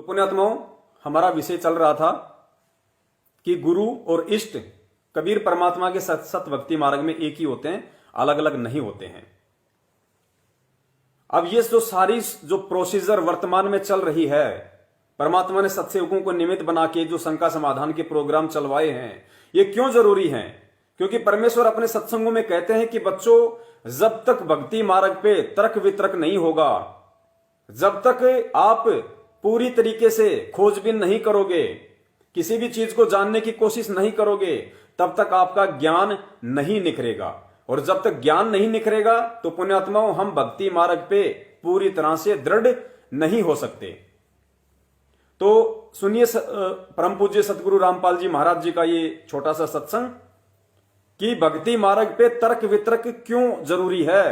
तो पुण्यात्माओं, हमारा विषय चल रहा था कि गुरु और इष्ट कबीर परमात्मा के सत भक्ति मार्ग में एक ही होते हैं, अलग अलग नहीं होते हैं। अब ये जो सारी जो प्रोसीजर वर्तमान में चल रही है, परमात्मा ने सत्सेवकों को निमित्त बना के जो शंका समाधान के प्रोग्राम चलवाए हैं, ये क्यों जरूरी हैं? क्योंकि परमेश्वर अपने सत्संगों में कहते हैं कि बच्चों, जब तक भक्ति मार्ग पे तर्क वितर्क नहीं होगा, जब तक आप पूरी तरीके से खोजबीन नहीं करोगे, किसी भी चीज को जानने की कोशिश नहीं करोगे, तब तक आपका ज्ञान नहीं निखरेगा। और जब तक ज्ञान नहीं निखरेगा तो पुण्यात्माओं, हम भक्ति मार्ग पे पूरी तरह से दृढ़ नहीं हो सकते। तो सुनिए परम पूज्य सतगुरु रामपाल जी महाराज जी का ये छोटा सा सत्संग कि भक्ति मार्ग पे तर्क वितर्क क्यों जरूरी है।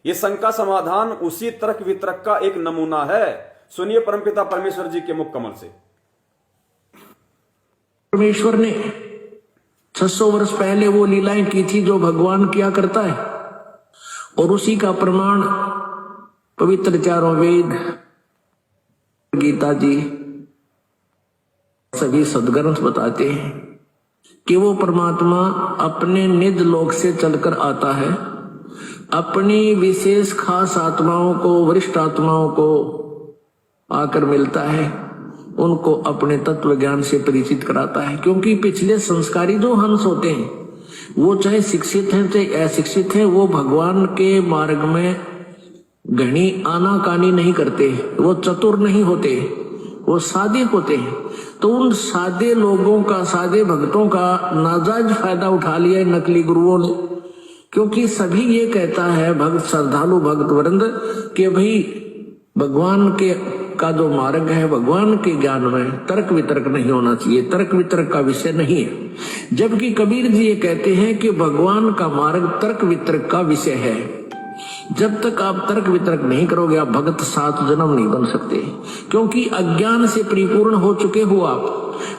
ये शंका समाधान उसी तर्क वितर्क का एक नमूना है। सुनिए परमपिता परमेश्वर जी के मुख कमल से। परमेश्वर ने 600 वर्ष पहले वो लीलाएं की थी जो भगवान किया करता है, और उसी का प्रमाण पवित्र चारों वेद, गीता जी, सभी सदग्रंथ बताते हैं कि वो परमात्मा अपने निज लोक से चलकर आता है, अपनी विशेष खास आत्माओं को, वरिष्ठ आत्माओं को आकर मिलता है, उनको अपने तत्व ज्ञान से परिचित कराता है। क्योंकि पिछले संस्कारी जो हंस होते हैं, वो चाहे शिक्षित हैं चाहे अशिक्षित हैं, वो भगवान के मार्ग में घनी आनाकानी नहीं करते, वो चतुर नहीं होते, वो सादे होते हैं। तो उन सादे लोगों का, सादे भक्तों का नाजायज फायदा उठा लिया नकली गुरुओं ने। क्योंकि सभी ये कहता है भक्त, श्रद्धालु भक्त वृंद, कि भाई भगवान के का जो मार्ग है, भगवान के ज्ञान में तर्क वितर्क नहीं होना चाहिए, तर्क वितर्क का विषय नहीं है। जबकि कबीर जी ये कहते हैं कि भगवान का मार्ग तर्क वितर्क का विषय है। जब तक आप तर्क वितर्क नहीं करोगे, आप भगत 7 जन्म नहीं बन सकते। क्योंकि अज्ञान से परिपूर्ण हो चुके हो आप,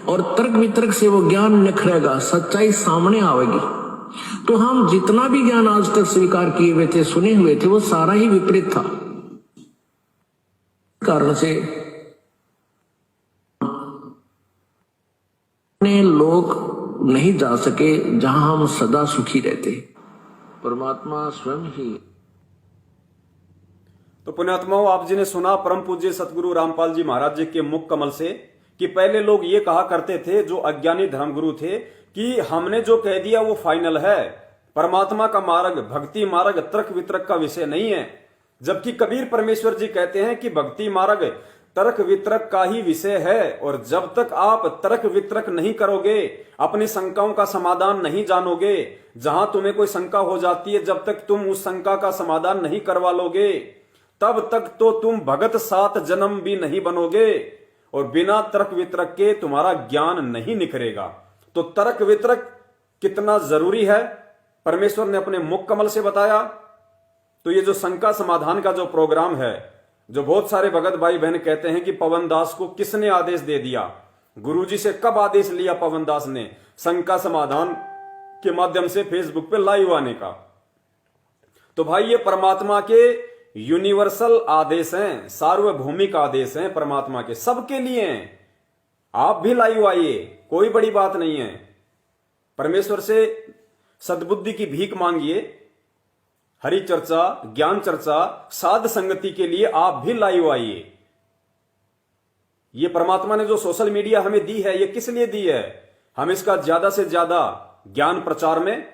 और तर्क वितर्क से वो ज्ञान निखरेगा, सच्चाई सामने आएगी। तो हम जितना भी ज्ञान आज तक स्वीकार किए हुए थे, सुने हुए थे, वो सारा ही विपरीत था। कारण से लोग नहीं जा सके जहां हम सदा सुखी रहते। परमात्मा स्वयं ही। तो पुण्यात्माओं, आप जी ने सुना परम पूज्य सतगुरु रामपाल जी महाराज जी के मुख कमल से कि पहले लोग ये कहा करते थे, जो अज्ञानी धर्मगुरु थे, कि हमने जो कह दिया वो फाइनल है, परमात्मा का मार्ग, भक्ति मार्ग तर्क वितर्क का विषय नहीं है। जबकि कबीर परमेश्वर जी कहते हैं कि भक्ति मार्ग तर्क वितर्क का ही विषय है। और जब तक आप तर्क वितर्क नहीं करोगे, अपनी शंकाओं का समाधान नहीं जानोगे, जहां तुम्हें कोई शंका हो जाती है, जब तक तुम उस शंका का समाधान नहीं करवा लोगे, तब तक तो तुम भगत 7 जन्म भी नहीं बनोगे, और बिना तर्क वितर्क के तुम्हारा ज्ञान नहीं निखरेगा। तो तर्क वितर्क कितना जरूरी है, परमेश्वर ने अपने मुख कमल से बताया। तो ये जो शंका समाधान का जो प्रोग्राम है, जो बहुत सारे भगत भाई बहन कहते हैं कि पवन दास को किसने आदेश दे दिया, गुरुजी से कब आदेश लिया पवन दास ने शंका समाधान के माध्यम से फेसबुक पे लाइव आने का। तो भाई, ये परमात्मा के यूनिवर्सल आदेश हैं, सार्वभौमिक आदेश हैं, परमात्मा के सबके लिए हैं। आप भी लाइव आइए, कोई बड़ी बात नहीं है। परमेश्वर से सद्बुद्धि की भीख मांगिए, हरि चर्चा, ज्ञान चर्चा, साध संगति के लिए आप भी लाइव आइए। ये परमात्मा ने जो सोशल मीडिया हमें दी है, ये किस लिए दी है? हम इसका ज्यादा से ज्यादा ज्ञान प्रचार में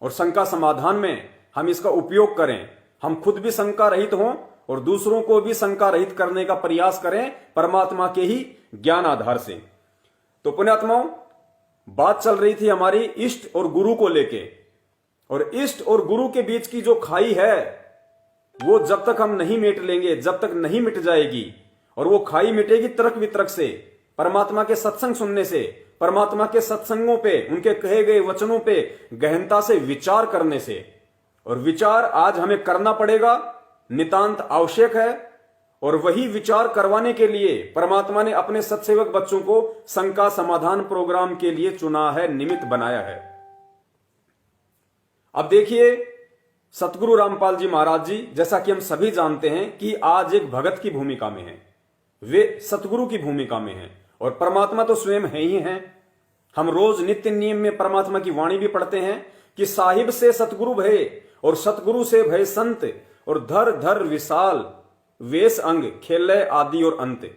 और शंका समाधान में हम इसका उपयोग करें। हम खुद भी शंका रहित हों और दूसरों को भी शंका रहित करने का प्रयास करें, परमात्मा के ही ज्ञान आधार से। तो पुण्यात्माओं, बात चल रही थी हमारी इष्ट और गुरु को लेके, और इष्ट और गुरु के बीच की जो खाई है, वो जब तक हम नहीं मिट लेंगे, जब तक नहीं मिट जाएगी। और वो खाई मिटेगी तर्क वितर्क से, परमात्मा के सत्संग सुनने से, परमात्मा के सत्संगों पे, उनके कहे गए वचनों पे गहनता से विचार करने से। और विचार आज हमें करना पड़ेगा, नितांत आवश्यक है। और वही विचार करवाने के लिए परमात्मा ने अपने सत्सेवक बच्चों को शंका समाधान प्रोग्राम के लिए चुना है, निमित्त बनाया है। अब देखिए, सतगुरु रामपाल जी महाराज जी, जैसा कि हम सभी जानते हैं, कि आज एक भगत की भूमिका में है। वे सतगुरु की भूमिका में हैं और परमात्मा तो स्वयं है ही हैं। हम रोज नित्य नियम में परमात्मा की वाणी भी पढ़ते हैं कि साहिब से सतगुरु भय और सतगुरु से भय संत और धर धर विशाल वेश अंग खेलय आदि और अंत।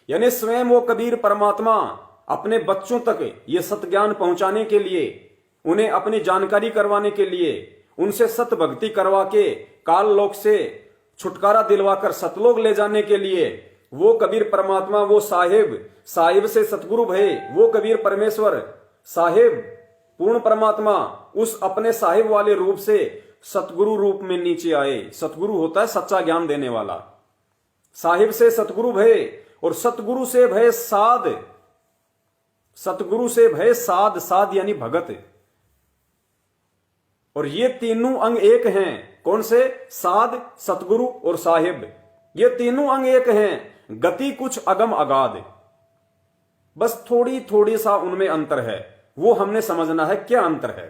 यानी स्वयं वो कबीर परमात्मा अपने बच्चों तक ये सतज्ञान पहुंचाने के लिए, उन्हें अपनी जानकारी करवाने के लिए, उनसे सत भक्ति करवा के काल लोक से छुटकारा दिलवाकर सतलोक ले जाने के लिए वो कबीर परमात्मा, वो साहिब से सतगुरु भय, वो कबीर परमेश्वर साहिब पूर्ण परमात्मा उस अपने साहिब वाले रूप से सतगुरु रूप में नीचे आए। सतगुरु होता है सच्चा ज्ञान देने वाला। साहिब से सतगुरु भय और सतगुरु से भय साध, सतगुरु से भय साध, साध यानी भगत। और ये तीनों अंग एक हैं। कौन से? साध, सतगुरु और साहिब। ये तीनों अंग एक हैं। गति कुछ अगम अगाध, बस थोड़ी थोड़ी सा उनमें अंतर है, वो हमने समझना है क्या अंतर है।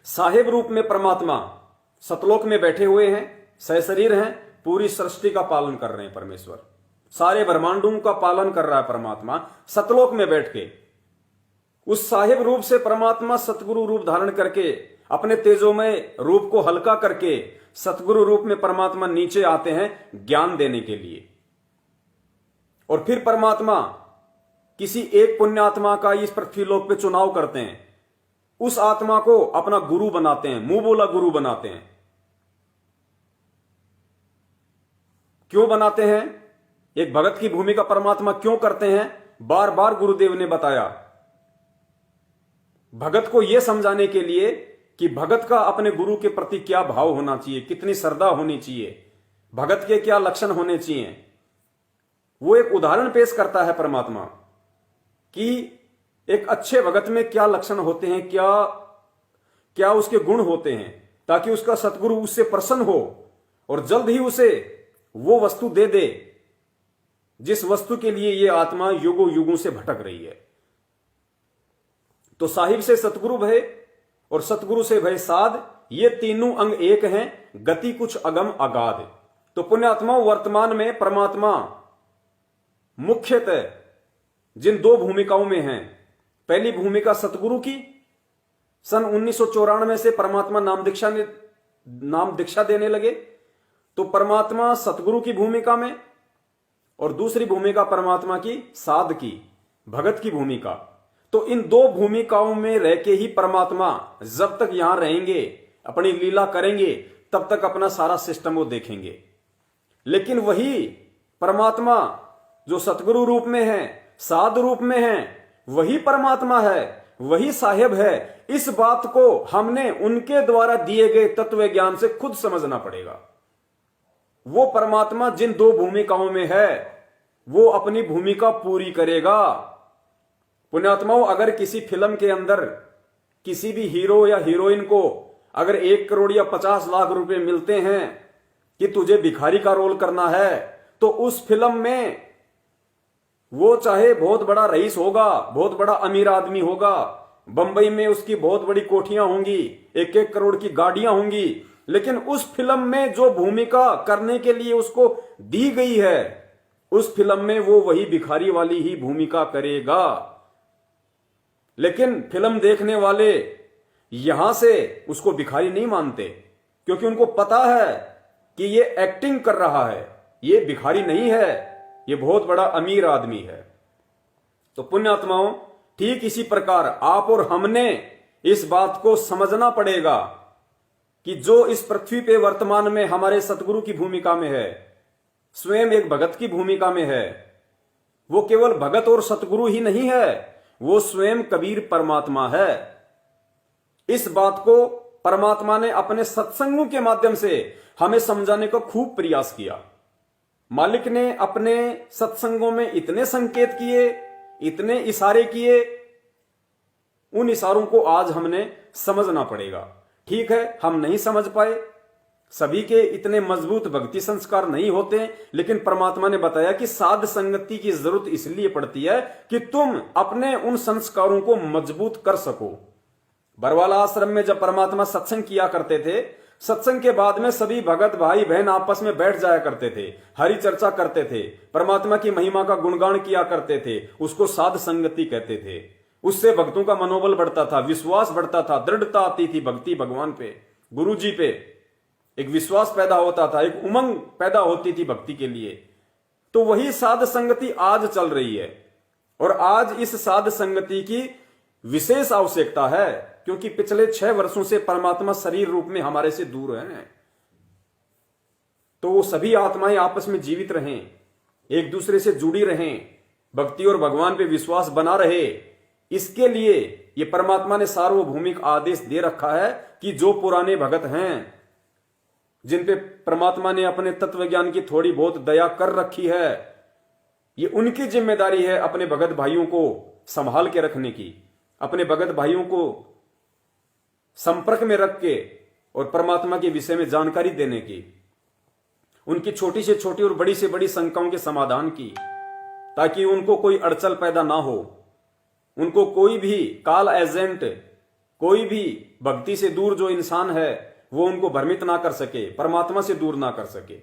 साहिब रूप में परमात्मा सतलोक में बैठे हुए हैं, सहशरीर हैं, पूरी सृष्टि का पालन कर रहे हैं परमेश्वर, सारे ब्रह्मांडों का पालन कर रहा है परमात्मा सतलोक में बैठ के। उस साहिब रूप से परमात्मा सतगुरु रूप धारण करके अपने तेजोमय रूप को हल्का करके सतगुरु रूप में परमात्मा नीचे आते हैं ज्ञान देने के लिए। और फिर परमात्मा किसी एक पुण्यात्मा का इस पृथ्वी लोक पे चुनाव करते हैं, उस आत्मा को अपना गुरु बनाते हैं, मुंह बोला गुरु बनाते हैं। क्यों बनाते हैं? एक भगत की भूमिका परमात्मा क्यों करते हैं? बार बार गुरुदेव ने बताया, भगत को यह समझाने के लिए कि भगत का अपने गुरु के प्रति क्या भाव होना चाहिए, कितनी श्रद्धा होनी चाहिए, भगत के क्या लक्षण होने चाहिए। वो एक उदाहरण पेश करता है परमात्मा कि एक अच्छे भगत में क्या लक्षण होते हैं, क्या क्या उसके गुण होते हैं, ताकि उसका सतगुरु उससे प्रसन्न हो और जल्द ही उसे वो वस्तु दे दे जिस वस्तु के लिए ये आत्मा युगों युगों से भटक रही है। तो साहिब से सतगुरु भय और सतगुरु से भय साध, ये तीनों अंग एक हैं, गति कुछ अगम अगाध। तो पुण्यात्मा वर्तमान में परमात्मा मुख्यतः जिन दो भूमिकाओं में हैं, पहली भूमिका सतगुरु की, सन 1994 से परमात्मा नाम दीक्षा देने लगे, तो परमात्मा सतगुरु की भूमिका में, और दूसरी भूमिका परमात्मा की साध की, भगत की भूमिका। तो इन दो भूमिकाओं में रह के ही परमात्मा जब तक यहां रहेंगे, अपनी लीला करेंगे, तब तक अपना सारा सिस्टम वो देखेंगे। लेकिन वही परमात्मा जो सतगुरु रूप में है, साध रूप में है, वही परमात्मा है, वही साहिब है। इस बात को हमने उनके द्वारा दिए गए तत्व ज्ञान से खुद समझना पड़ेगा। वो परमात्मा जिन दो भूमिकाओं में है, वो अपनी भूमिका पूरी करेगा। पुण्यात्माओं, अगर किसी फिल्म के अंदर किसी भी हीरो या हीरोइन को अगर 1 करोड़ या 50 लाख रुपए मिलते हैं कि तुझे भिखारी का रोल करना है, तो उस फिल्म में वो चाहे बहुत बड़ा रईस होगा, बहुत बड़ा अमीर आदमी होगा, बंबई में उसकी बहुत बड़ी कोठियां होंगी, 1-1 करोड़ की गाड़ियां होंगी, लेकिन उस फिल्म में जो भूमिका करने के लिए उसको दी गई है, उस फिल्म में वो वही भिखारी वाली ही भूमिका करेगा। लेकिन फिल्म देखने वाले यहां से उसको भिखारी नहीं मानते, क्योंकि उनको पता है कि ये एक्टिंग कर रहा है, ये भिखारी नहीं है, ये बहुत बड़ा अमीर आदमी है। तो पुण्यात्माओं, ठीक इसी प्रकार आप और हमने इस बात को समझना पड़ेगा कि जो इस पृथ्वी पे वर्तमान में हमारे सतगुरु की भूमिका में है, स्वयं एक भगत की भूमिका में है, वो केवल भगत और सतगुरु ही नहीं है, वो स्वयं कबीर परमात्मा है। इस बात को परमात्मा ने अपने सत्संगों के माध्यम से हमें समझाने का खूब प्रयास किया। मालिक ने अपने सत्संगों में इतने संकेत किए, इतने इशारे किए, उन इशारों को आज हमने समझना पड़ेगा। ठीक है, हम नहीं समझ पाए, सभी के इतने मजबूत भक्ति संस्कार नहीं होते, लेकिन परमात्मा ने बताया कि साध संगति की जरूरत इसलिए पड़ती है कि तुम अपने उन संस्कारों को मजबूत कर सको। बरवाला आश्रम में जब परमात्मा सत्संग किया करते थे, सत्संग के बाद में सभी भगत भाई बहन आपस में बैठ जाया करते थे, हरि चर्चा करते थे, परमात्मा की महिमा का गुणगान किया करते थे। उसको साध संगति कहते थे। उससे भक्तों का मनोबल बढ़ता था, विश्वास बढ़ता था, दृढ़ता आती थी भक्ति भगवान पे, गुरु जी पे। एक विश्वास पैदा होता था, एक उमंग पैदा होती थी भक्ति के लिए। तो वही साध संगति आज चल रही है और आज इस साध संगति की विशेष आवश्यकता है, क्योंकि पिछले 6 वर्षों से परमात्मा शरीर रूप में हमारे से दूर है। तो वो सभी आत्माएं आपस में जीवित रहें, एक दूसरे से जुड़ी रहें, भक्ति और भगवान पे विश्वास बना रहे। इसके लिए ये परमात्मा ने सार्वभौमिक आदेश दे रखा है कि जो पुराने भगत हैं, जिन पे परमात्मा ने अपने तत्व ज्ञान की थोड़ी बहुत दया कर रखी है, ये उनकी जिम्मेदारी है अपने भगत भाइयों को संभाल के रखने की, अपने भगत भाइयों को संपर्क में रख के और परमात्मा के विषय में जानकारी देने की, उनकी छोटी से छोटी और बड़ी से बड़ी शंकाओं के समाधान की, ताकि उनको कोई अड़चन पैदा ना हो, उनको कोई भी काल एजेंट, कोई भी भक्ति से दूर जो इंसान है वो उनको भ्रमित ना कर सके, परमात्मा से दूर ना कर सके।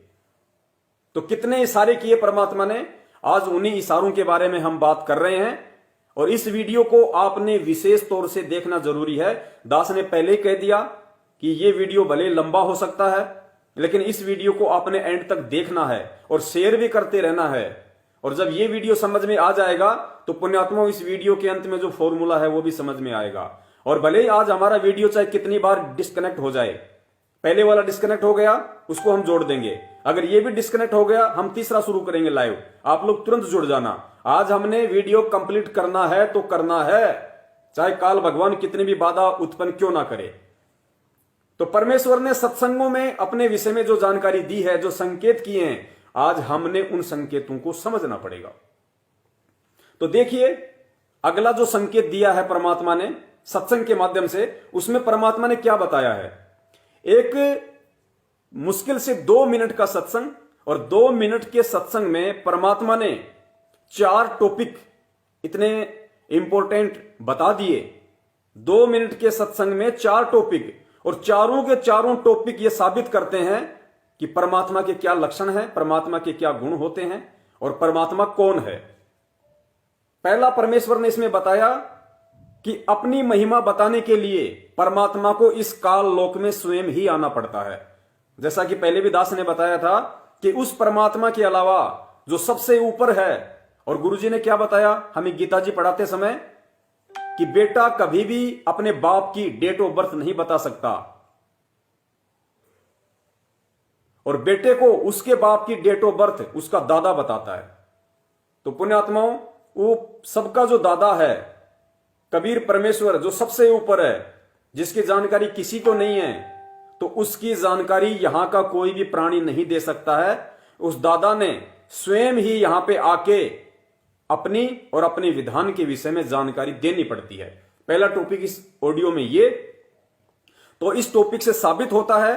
तो कितने इशारे किए परमात्मा ने, आज उन्हीं इशारों के बारे में हम बात कर रहे हैं। और इस वीडियो को आपने विशेष तौर से देखना जरूरी है। दास ने पहले ही कह दिया कि ये वीडियो भले लंबा हो सकता है, लेकिन इस वीडियो को आपने एंड तक देखना है और शेयर भी करते रहना है। और जब ये वीडियो समझ में आ जाएगा तो पुण्यात्मा इस वीडियो के अंत में जो फॉर्मूला है वो भी समझ में आएगा। और भले ही आज हमारा वीडियो चाहे कितनी बार डिस्कनेक्ट हो जाए, पहले वाला डिस्कनेक्ट हो गया उसको हम जोड़ देंगे, अगर ये भी डिस्कनेक्ट हो गया हम तीसरा शुरू करेंगे लाइव, आप लोग तुरंत जुड़ जाना। आज हमने वीडियो कंप्लीट करना है तो करना है, चाहे काल भगवान कितनी भी बाधा उत्पन्न क्यों ना करे। तो परमेश्वर ने सत्संगों में अपने विषय में जो जानकारी दी है, जो संकेत किए हैं, आज हमने उन संकेतों को समझना पड़ेगा। तो देखिए अगला जो संकेत दिया है परमात्मा ने सत्संग के माध्यम से, उसमें परमात्मा ने क्या बताया है। एक मुश्किल से 2 मिनट का सत्संग, और 2 मिनट के सत्संग में परमात्मा ने 4 टॉपिक इतने इंपॉर्टेंट बता दिए। 2 मिनट के सत्संग में 4 टॉपिक, और चारों के चारों टॉपिक ये साबित करते हैं कि परमात्मा के क्या लक्षण हैं, परमात्मा के क्या गुण होते हैं और परमात्मा कौन है। पहला परमेश्वर ने इसमें बताया कि अपनी महिमा बताने के लिए परमात्मा को इस काल लोक में स्वयं ही आना पड़ता है। जैसा कि पहले भी दास ने बताया था कि उस परमात्मा के अलावा जो सबसे ऊपर है, और गुरुजी ने क्या बताया हमें गीता जी पढ़ाते समय, कि बेटा कभी भी अपने बाप की डेट ऑफ बर्थ नहीं बता सकता, और बेटे को उसके बाप की डेट ऑफ बर्थ उसका दादा बताता है। तो पुण्यात्माओं, वो सबका जो दादा है कबीर परमेश्वर, जो सबसे ऊपर है, जिसकी जानकारी किसी को नहीं है, तो उसकी जानकारी यहां का कोई भी प्राणी नहीं दे सकता है। उस दादा ने स्वयं ही यहां पे आके अपनी और अपने विधान के विषय में जानकारी देनी पड़ती है। पहला टॉपिक इस ऑडियो में ये। तो इस टॉपिक से साबित होता है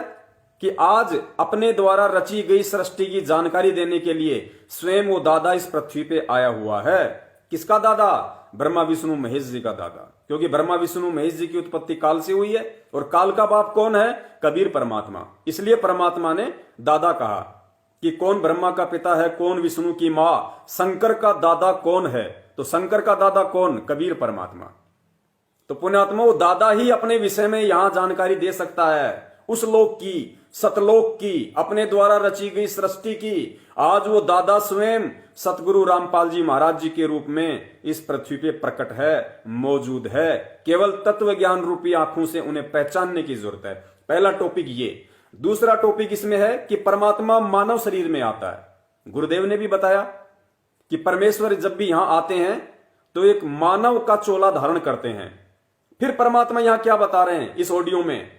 कि आज अपने द्वारा रची गई सृष्टि की जानकारी देने के लिए स्वयं वो दादा इस पृथ्वी पे आया हुआ है। किसका दादा? ब्रह्मा विष्णु महेश जी का दादा, क्योंकि ब्रह्मा विष्णु महेश जी की उत्पत्ति काल से हुई है, और काल का बाप कौन है? कबीर परमात्मा। इसलिए परमात्मा ने दादा कहा कि कौन ब्रह्मा का पिता है, कौन विष्णु की मां, शंकर का दादा कौन है? तो शंकर का दादा कौन? कबीर परमात्मा। तो पुण्यात्मा, वो दादा ही अपने विषय में यहां जानकारी दे सकता है, उस लोक की, सतलोक की, अपने द्वारा रची गई सृष्टि की। आज वो दादा स्वयं सतगुरु रामपाल जी महाराज जी के रूप में इस पृथ्वी पे प्रकट है, मौजूद है। केवल तत्व ज्ञान रूपी आंखों से उन्हें पहचानने की जरूरत है। पहला टॉपिक ये। दूसरा टॉपिक इसमें है कि परमात्मा मानव शरीर में आता है। गुरुदेव ने भी बताया कि परमेश्वर जब भी यहां आते हैं तो एक मानव का चोला धारण करते हैं। फिर परमात्मा यहां क्या बता रहे हैं इस ऑडियो में,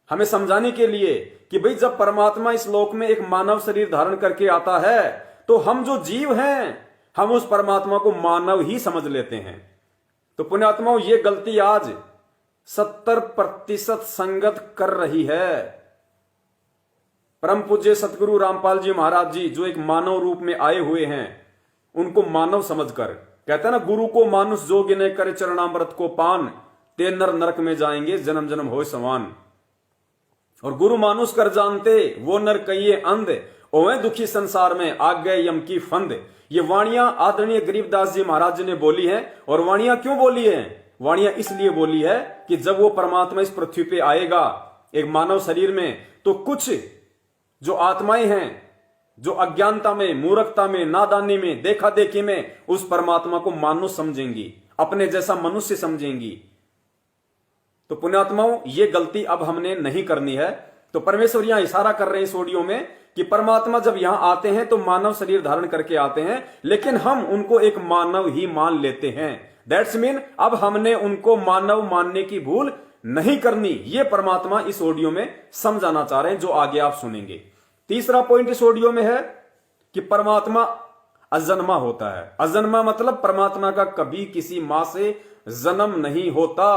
हमें समझाने के लिए कि भाई जब परमात्मा इस लोक में एक मानव शरीर धारण करके आता है तो हम जो जीव हैं हम उस परमात्मा को मानव ही समझ लेते हैं। तो पुण्यात्माओं, ये गलती आज 70% संगत कर रही है। परम पूज्य सतगुरु रामपाल जी महाराज जी जो एक मानव रूप में आए हुए हैं, उनको मानव समझकर, कहते हैं ना, गुरु को मानुष जोगी ने करे चरणामृत को पान, ते नर नरक में जाएंगे जन्म जन्म होए समान। और गुरु मानुष कर जानते वो नर कहिए अंध, ओवे दुखी संसार में आ गए यम की फंद। ये वाणियां आदरणीय गरीबदास जी महाराज जी ने बोली हैं। और वाणियां क्यों बोली हैं? वाणियां इसलिए बोली है कि जब वो परमात्मा इस पृथ्वी पे आएगा एक मानव शरीर में, तो कुछ जो आत्माएं हैं जो अज्ञानता में, मूर्खता में, नादानी में, देखा देखी में उस परमात्मा को मानुष समझेंगी, अपने जैसा मनुष्य समझेंगी। तो पुण्यात्माओं, ये गलती अब हमने नहीं करनी है। तो परमेश्वर यहां इशारा कर रहे हैं इस ऑडियो में कि परमात्मा जब यहां आते हैं तो मानव शरीर धारण करके आते हैं, लेकिन हम उनको एक मानव ही मान लेते हैं। दैट्स मीन अब हमने उनको मानव मानने की भूल नहीं करनी। ये परमात्मा इस ऑडियो में समझाना चाह रहे हैं, जो आगे आप सुनेंगे। तीसरा पॉइंट इस ऑडियो में है कि परमात्मा अजन्मा होता है। अजन्मा मतलब परमात्मा का कभी किसी मां से जन्म नहीं होता।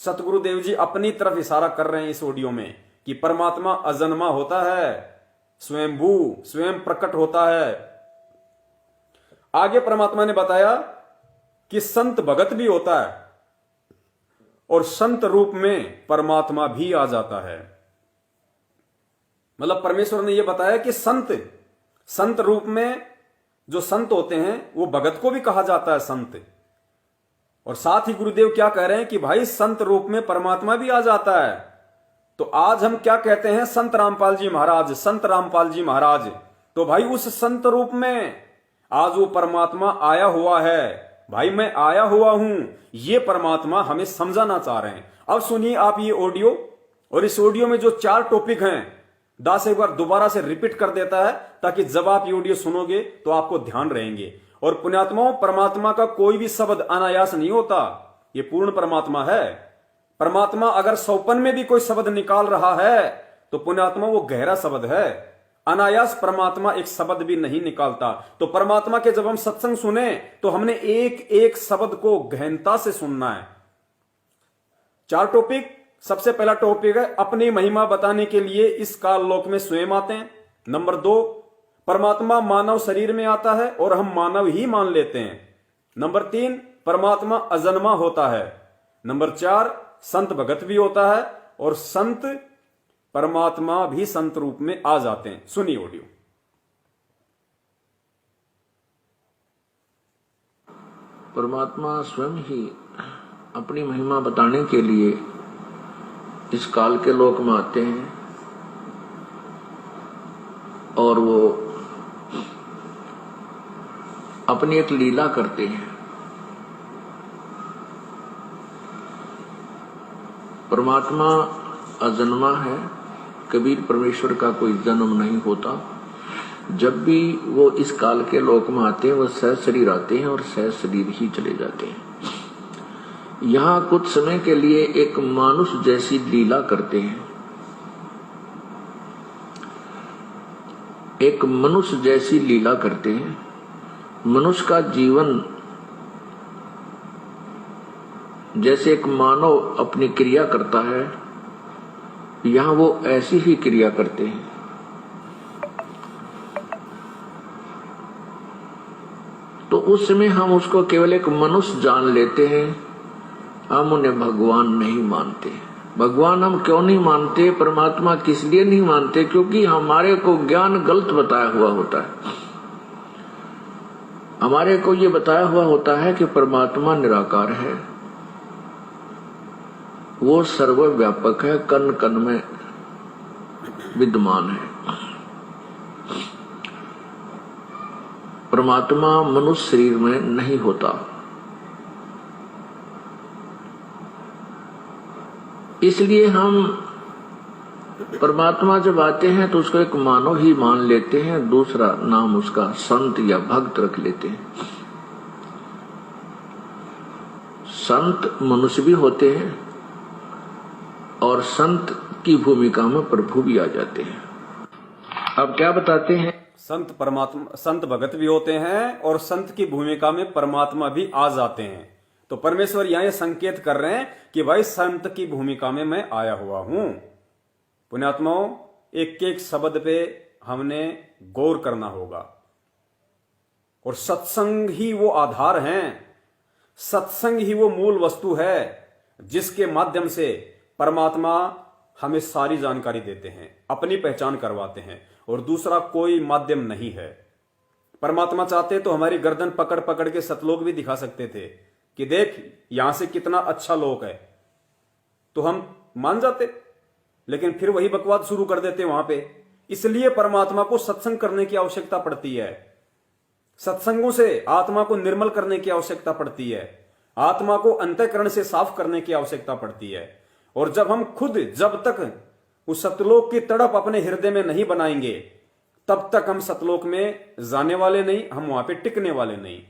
सतगुरुदेव जी अपनी तरफ इशारा कर रहे हैं इस ऑडियो में कि परमात्मा अजन्मा होता है, स्वयंभू, स्वयं प्रकट होता है। आगे परमात्मा ने बताया कि संत भगत भी होता है और संत रूप में परमात्मा भी आ जाता है। मतलब परमेश्वर ने यह बताया कि संत रूप में जो संत होते हैं वो भगत को भी कहा जाता है संत। और साथ ही गुरुदेव क्या कह रहे हैं कि भाई संत रूप में परमात्मा भी आ जाता है। तो आज हम क्या कहते हैं? संत रामपाल जी महाराज, संत रामपाल जी महाराज। तो भाई उस संत रूप में आज वो परमात्मा आया हुआ है। भाई मैं आया हुआ हूं, ये परमात्मा हमें समझाना चाह रहे हैं। अब सुनिए आप ये ऑडियो, और इस ऑडियो में जो 4 टॉपिक हैं दास एक बार दोबारा से रिपीट कर देता है, ताकि जब आप ये ऑडियो सुनोगे तो आपको ध्यान रहेंगे। और पुण्यात्माओं, परमात्मा का कोई भी शब्द अनायास नहीं होता, ये पूर्ण परमात्मा है। परमात्मा अगर सौपन में भी कोई शब्द निकाल रहा है तो पुण्यात्मा वो गहरा शब्द है। अनायास परमात्मा एक शब्द भी नहीं निकालता। तो परमात्मा के जब हम सत्संग सुने तो हमने एक एक शब्द को गहनता से सुनना है। 4 टॉपिक। सबसे पहला टॉपिक है अपनी महिमा बताने के लिए इस काल लोक में स्वयं आते हैं। नंबर 2, परमात्मा मानव शरीर में आता है और हम मानव ही मान लेते हैं। नंबर 3, परमात्मा अजन्मा होता है। नंबर 4, संत भगत भी होता है और संत परमात्मा भी संत रूप में आ जाते हैं। सुनिए ऑडियो। परमात्मा स्वयं ही अपनी महिमा बताने के लिए इस काल के लोक में आते हैं और वो अपनी एक लीला करते हैं। परमात्मा अजन्मा है, कभी परमेश्वर का कोई जन्म नहीं होता। जब भी वो इस काल के लोक में आते हैं वो सहज शरीर आते हैं और सहज शरीर ही चले जाते हैं। यहाँ कुछ समय के लिए एक मानुष जैसी लीला करते हैं, एक मनुष्य जैसी लीला करते हैं। मनुष्य का जीवन जैसे एक मानव अपनी क्रिया करता है, यहाँ वो ऐसी ही क्रिया करते हैं। तो उस समय हम उसको केवल एक मनुष्य जान लेते हैं, हम उन्हें भगवान नहीं मानते। भगवान हम क्यों नहीं मानते, परमात्मा किस लिए नहीं मानते? क्योंकि हमारे को ज्ञान गलत बताया हुआ होता है। हमारे को ये बताया हुआ होता है कि परमात्मा निराकार है, वो सर्वव्यापक है, कण कण में विद्यमान है। परमात्मा मनुष्य शरीर में नहीं होता। इसलिए हम परमात्मा जब आते हैं तो उसको एक मानव ही मान लेते हैं, दूसरा नाम उसका संत या भक्त रख लेते हैं। संत मनुष्य भी होते हैं और संत की भूमिका में प्रभु भी आ जाते हैं। अब क्या बताते हैं? संत भगत भी होते हैं और संत की भूमिका में परमात्मा भी आ जाते हैं। तो परमेश्वर यहां संकेत कर रहे हैं कि भाई संत की भूमिका में मैं आया हुआ हूं। पुण्यात्माओं, एक एक शब्द पे हमने गौर करना होगा और सत्संग ही वो आधार है, सत्संग ही वो मूल वस्तु है जिसके माध्यम से परमात्मा हमें सारी जानकारी देते हैं, अपनी पहचान करवाते हैं, और दूसरा कोई माध्यम नहीं है। परमात्मा चाहते तो हमारी गर्दन पकड़ पकड़ के सतलोक भी दिखा सकते थे कि देख यहां से कितना अच्छा लोक है, तो हम मान जाते, लेकिन फिर वही बकवाद शुरू कर देते वहां पे। इसलिए परमात्मा को सत्संग करने की आवश्यकता पड़ती है, सत्संगों से आत्मा को निर्मल करने की आवश्यकता पड़ती है, आत्मा को अंतःकरण से साफ करने की आवश्यकता पड़ती है। और जब तक उस सतलोक की तड़प अपने हृदय में नहीं बनाएंगे, तब तक हम सतलोक में जाने वाले नहीं, हम वहां पे टिकने वाले नहीं।